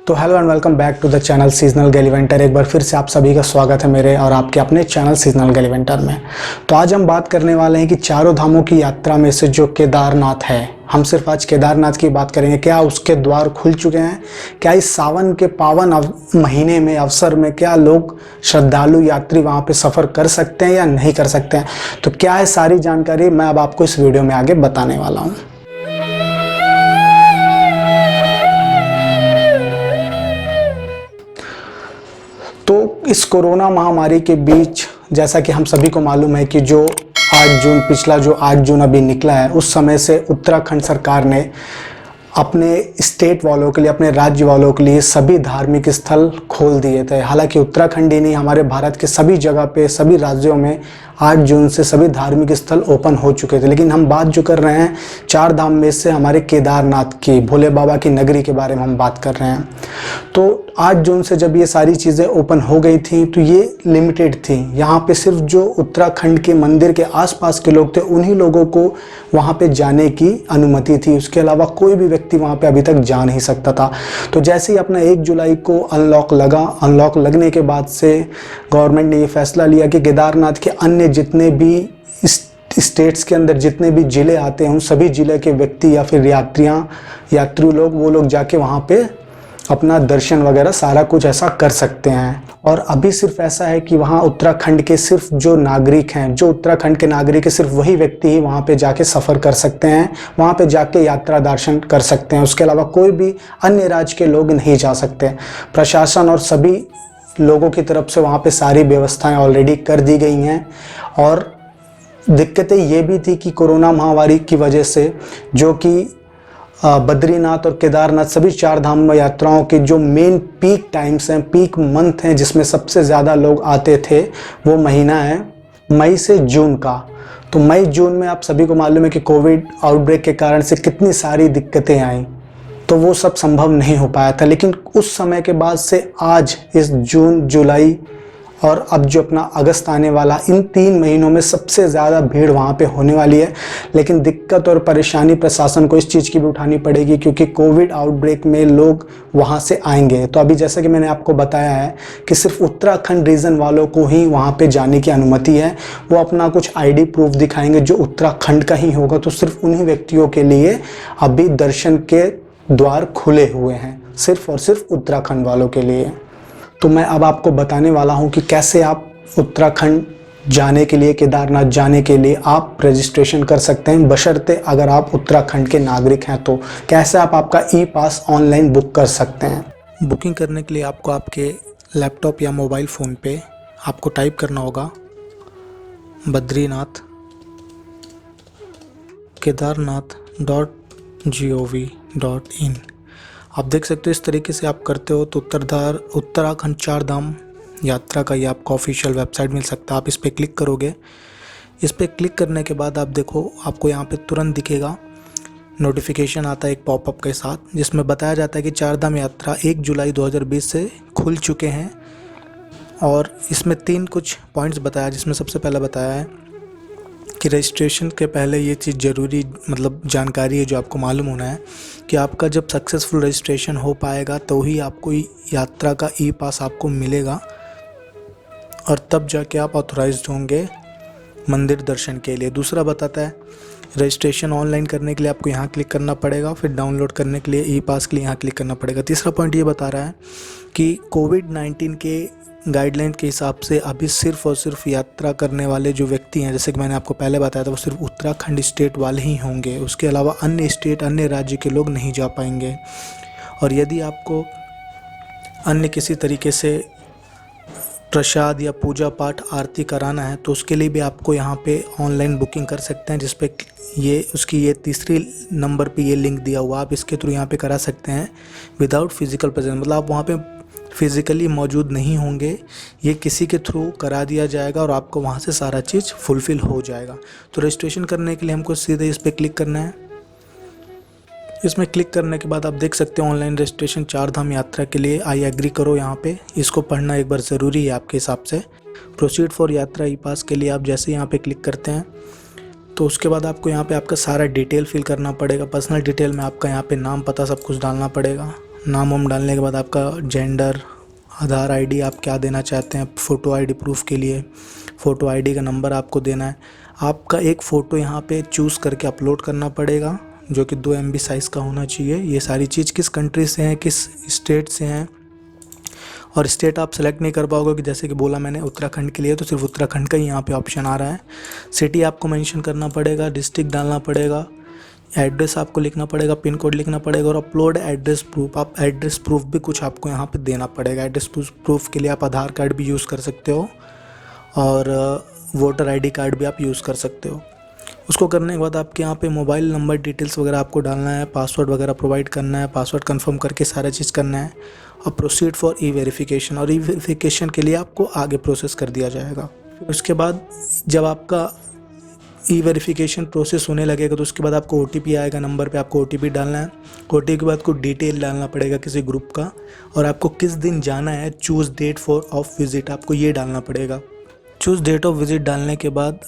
तो hello and welcome back to the channel seasonal gallivanter. एक बार फिर से आप सभी का स्वागत है मेरे और आपके अपने चैनल सीजनल गैलीवेंटर में। तो आज हम बात करने वाले हैं कि चारों धामों की यात्रा में से जो केदारनाथ है, हम सिर्फ आज केदारनाथ की बात करेंगे। क्या उसके द्वार खुल चुके हैं? क्या इस सावन के पावन महीने में अवसर में क्या लोग श्रद्धालु यात्री वहाँ पे सफ़र कर सकते हैं या नहीं कर सकते हैं? तो क्या है सारी जानकारी मैं अब आपको इस वीडियो में आगे बताने वाला हूँ। तो इस कोरोना महामारी के बीच जैसा कि हम सभी को मालूम है कि जो 8 जून अभी निकला है, उस समय से उत्तराखंड सरकार ने अपने स्टेट वालों के लिए, अपने राज्य वालों के लिए सभी धार्मिक स्थल खोल दिए थे। हालांकि उत्तराखंड ही नहीं, हमारे भारत के सभी जगह पे, सभी राज्यों में 8 जून से सभी धार्मिक स्थल ओपन हो चुके थे। लेकिन हम बात जो कर रहे हैं चार धाम में से हमारे केदारनाथ की, भोले बाबा की नगरी के बारे में हम बात कर रहे हैं। तो 8 जून से जब ये सारी चीज़ें ओपन हो गई थी तो ये लिमिटेड थी। यहाँ पे सिर्फ जो उत्तराखंड के मंदिर के आसपास के लोग थे उन्हीं लोगों को वहाँ पे जाने की अनुमति थी। उसके अलावा कोई भी व्यक्ति वहाँ पे अभी तक जा नहीं सकता था। तो जैसे ही अपना 1 जुलाई को अनलॉक लगने के बाद से गवर्नमेंट ने ये फैसला लिया कि केदारनाथ के अन्य जितने भी स्टेट्स के अंदर जितने भी ज़िले आते हैं उन सभी ज़िले के व्यक्ति या फिर यात्री लोग, वो लोग जाके वहाँ पे अपना दर्शन वगैरह सारा कुछ ऐसा कर सकते हैं। और अभी सिर्फ ऐसा है कि वहाँ उत्तराखंड के सिर्फ जो नागरिक हैं, जो उत्तराखंड के नागरिक है, सिर्फ वही व्यक्ति ही वहाँ पे जाके सफ़र कर सकते हैं, वहाँ पे जाके यात्रा दर्शन कर सकते हैं। उसके अलावा कोई भी अन्य राज्य के लोग नहीं जा सकते। प्रशासन और सभी लोगों की तरफ से वहाँ पे सारी व्यवस्थाएं ऑलरेडी कर दी गई हैं। और दिक्कतें ये भी थी कि कोरोना महामारी की वजह से जो कि बद्रीनाथ और केदारनाथ सभी चार धाम यात्राओं के जो मेन पीक टाइम्स हैं, पीक मंथ हैं, जिसमें सबसे ज़्यादा लोग आते थे, वो महीना है मई से जून का। तो मई जून में आप सभी को मालूम है कि कोविड आउटब्रेक के कारण से कितनी सारी दिक्कतें आई, तो वो सब संभव नहीं हो पाया था। लेकिन उस समय के बाद से आज इस जून, जुलाई और अब जो अपना अगस्त आने वाला, इन 3 महीनों में सबसे ज़्यादा भीड़ वहाँ पे होने वाली है। लेकिन दिक्कत और परेशानी प्रशासन को इस चीज़ की भी उठानी पड़ेगी क्योंकि कोविड आउटब्रेक में लोग वहाँ से आएंगे। तो अभी जैसा कि मैंने आपको बताया है कि सिर्फ उत्तराखंड रीजन वालों को ही वहाँ पे जाने की अनुमति है। वो अपना कुछ ID प्रूफ दिखाएंगे जो उत्तराखंड का ही होगा। तो सिर्फ उन्हीं व्यक्तियों के लिए अभी दर्शन के द्वार खुले हुए हैं, सिर्फ और सिर्फ उत्तराखंड वालों के लिए। तो मैं अब आपको बताने वाला हूं कि कैसे आप उत्तराखंड जाने के लिए, केदारनाथ जाने के लिए आप रजिस्ट्रेशन कर सकते हैं, बशर्ते अगर आप उत्तराखंड के नागरिक हैं। तो कैसे आप आपका ई-पास ऑनलाइन बुक कर सकते हैं? बुकिंग करने के लिए आपको आपके लैपटॉप या मोबाइल फ़ोन पे आपको टाइप करना होगा badrinath kedarnath.gov.in। आप देख सकते हो इस तरीके से आप करते हो तो उत्तराखंड चार धाम यात्रा का ये आपको ऑफिशियल वेबसाइट मिल सकता है। आप इस पर क्लिक करोगे। इस पर क्लिक करने के बाद आप देखो, आपको यहाँ पे तुरंत दिखेगा नोटिफिकेशन आता है एक पॉपअप के साथ, जिसमें बताया जाता है कि चार धाम यात्रा 1 जुलाई 2020 से खुल चुके हैं। और इसमें 3 कुछ पॉइंट्स बताया, जिसमें सबसे पहला बताया है कि रजिस्ट्रेशन के पहले ये चीज़ ज़रूरी, मतलब जानकारी है जो आपको मालूम होना है कि आपका जब सक्सेसफुल रजिस्ट्रेशन हो पाएगा तो ही आपको यात्रा का ई-पास आपको मिलेगा और तब जाके आप ऑथोराइज्ड होंगे मंदिर दर्शन के लिए। दूसरा बताता है रजिस्ट्रेशन ऑनलाइन करने के लिए आपको यहाँ क्लिक करना पड़ेगा, फिर डाउनलोड करने के लिए ई-पास के लिए यहाँ क्लिक करना पड़ेगा। तीसरा पॉइंट ये बता रहा है कि कोविड-19 के गाइडलाइन के हिसाब से अभी सिर्फ और सिर्फ यात्रा करने वाले जो व्यक्ति हैं, जैसे कि मैंने आपको पहले बताया था, वो सिर्फ उत्तराखंड स्टेट वाले ही होंगे। उसके अलावा अन्य स्टेट, अन्य राज्य के लोग नहीं जा पाएंगे। और यदि आपको अन्य किसी तरीके से प्रसाद या पूजा पाठ आरती कराना है तो उसके लिए भी आपको यहाँ पे ऑनलाइन बुकिंग कर सकते हैं, जिस पे ये तीसरी नंबर पे ये लिंक दिया हुआ, आप इसके थ्रू यहाँ पे करा सकते हैं विदाउट फिजिकल प्रेजेंस। मतलब आप वहाँ पे फिज़िकली मौजूद नहीं होंगे, ये किसी के थ्रू करा दिया जाएगा और आपको वहाँ से सारा चीज़ फुलफ़िल हो जाएगा। तो रजिस्ट्रेशन करने के लिए हमको सीधे इस पर क्लिक करना है। इसमें क्लिक करने के बाद आप देख सकते हैं ऑनलाइन रजिस्ट्रेशन चार धाम यात्रा के लिए, आई एग्री करो। यहाँ पे इसको पढ़ना एक बार ज़रूरी है आपके हिसाब से। प्रोसीड फॉर यात्रा ई-पास के लिए आप जैसे यहाँ पे क्लिक करते हैं तो उसके बाद आपको यहाँ पे आपका सारा डिटेल फिल करना पड़ेगा। पर्सनल डिटेल में आपका यहाँ पे नाम, पता सब कुछ डालना पड़ेगा। नाम वाम डालने के बाद आपका जेंडर, आधार आईडी आप क्या देना चाहते हैं, फ़ोटो आईडी प्रूफ के लिए फ़ोटो आईडी का नंबर आपको देना है। आपका एक फ़ोटो यहाँ पे चूज़ करके अपलोड करना पड़ेगा जो कि 2 MB साइज़ का होना चाहिए। ये सारी चीज़ किस कंट्री से हैं, किस स्टेट से हैं, और स्टेट आप सेलेक्ट नहीं कर पाओगे कि जैसे कि बोला मैंने उत्तराखंड के लिए, तो सिर्फ उत्तराखंड का ही यहाँ पे ऑप्शन आ रहा है। सिटी आपको मेंशन करना पड़ेगा, डिस्ट्रिक्ट डालना पड़ेगा, एड्रेस आपको लिखना पड़ेगा, पिन कोड लिखना पड़ेगा, और अपलोड एड्रेस प्रूफ। आप एड्रेस प्रूफ भी कुछ आपको यहाँ पे देना पड़ेगा। एड्रेस प्रूफ के लिए आप आधार कार्ड भी यूज़ कर सकते हो और वोटर आईडी कार्ड भी आप यूज़ कर सकते हो। उसको करने के बाद आपके यहाँ पे मोबाइल नंबर डिटेल्स वगैरह आपको डालना है, पासवर्ड वगैरह प्रोवाइड करना है, पासवर्ड कंफर्म करके सारा चीज़ करना है, और प्रोसीड फॉर ई वेरिफिकेशन। और ई वेरिफिकेशन के लिए आपको आगे प्रोसेस कर दिया जाएगा। फिर उसके बाद जब आपका ई वेरिफिकेशन प्रोसेस होने लगेगा तो उसके बाद आपको OTP आएगा, नंबर पे आपको OTP डालना है। OTP के बाद को डिटेल डालना पड़ेगा किसी ग्रुप का, और आपको किस दिन जाना है, choose date for of visit, आपको ये डालना पड़ेगा। चूज़ डेट ऑफ विज़िट डालने के बाद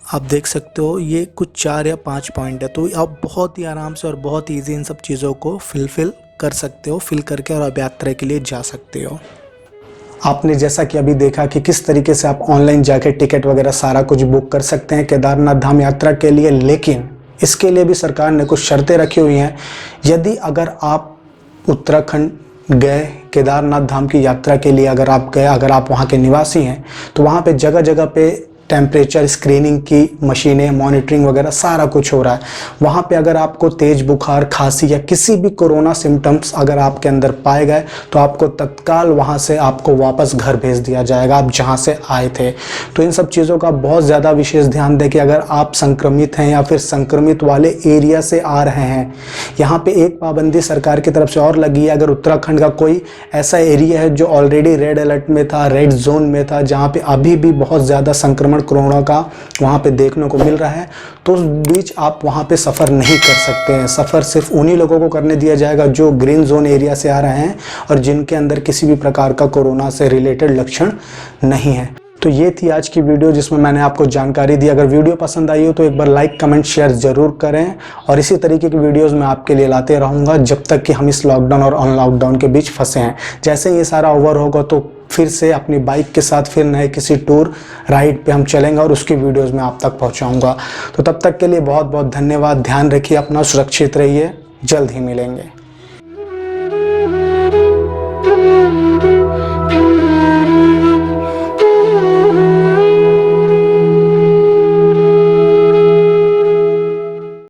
आप देख सकते हो ये कुछ 4 या 5 पॉइंट है, तो आप बहुत ही आराम से और बहुत ईजी इन सब चीज़ों को फिल कर सकते हो, फिल करके और आप यात्रा के लिए जा सकते हो। आपने जैसा कि अभी देखा कि किस तरीके से आप ऑनलाइन जाके टिकट वगैरह सारा कुछ बुक कर सकते हैं केदारनाथ धाम यात्रा के लिए, लेकिन इसके लिए भी सरकार ने कुछ शर्तें रखी हुई हैं। यदि अगर आप उत्तराखंड गए केदारनाथ धाम की यात्रा के लिए, अगर आप वहाँ के निवासी हैं, तो वहाँ पे जगह जगह पे टेम्परेचर स्क्रीनिंग की मशीनें, मॉनिटरिंग वगैरह सारा कुछ हो रहा है। वहाँ पे अगर आपको तेज बुखार, खांसी या किसी भी कोरोना सिम्टम्स अगर आपके अंदर पाए गए तो आपको तत्काल वहाँ से आपको वापस घर भेज दिया जाएगा, आप जहाँ से आए थे। तो इन सब चीज़ों का बहुत ज़्यादा विशेष ध्यान दें कि अगर आप संक्रमित हैं या फिर संक्रमित वाले एरिया से आ रहे हैं। यहाँ पे एक पाबंदी सरकार की तरफ से और लगी है, अगर उत्तराखंड का कोई ऐसा एरिया है जो ऑलरेडी रेड अलर्ट में था, रेड जोन में था, जहाँ पे अभी भी बहुत ज़्यादा संक्रमण कोरोना का वहाँ पे देखने को मिल रहा है, तो उस बीच आप वहाँ पे सफ़र नहीं कर सकते हैं। सफ़र सिर्फ उन्हीं लोगों को करने दिया जाएगा जो ग्रीन जोन एरिया से आ रहे हैं और जिनके अंदर किसी भी प्रकार का कोरोना से रिलेटेड लक्षण नहीं है। तो ये थी आज की वीडियो जिसमें मैंने आपको जानकारी दी। अगर वीडियो पसंद आई हो तो एक बार लाइक, कमेंट, शेयर ज़रूर करें, और इसी तरीके की वीडियोस मैं आपके लिए लाते रहूँगा जब तक कि हम इस लॉकडाउन और अनलॉकडाउन के बीच फंसे हैं। जैसे ये सारा ओवर होगा तो फिर से अपनी बाइक के साथ फिर नए किसी टूर राइड पे हम चलेंगे और उसकी वीडियोज़ मैं आप तक पहुँचाऊँगा। तो तब तक के लिए बहुत बहुत धन्यवाद। ध्यान रखिए अपना, सुरक्षित रहिए, जल्द ही मिलेंगे।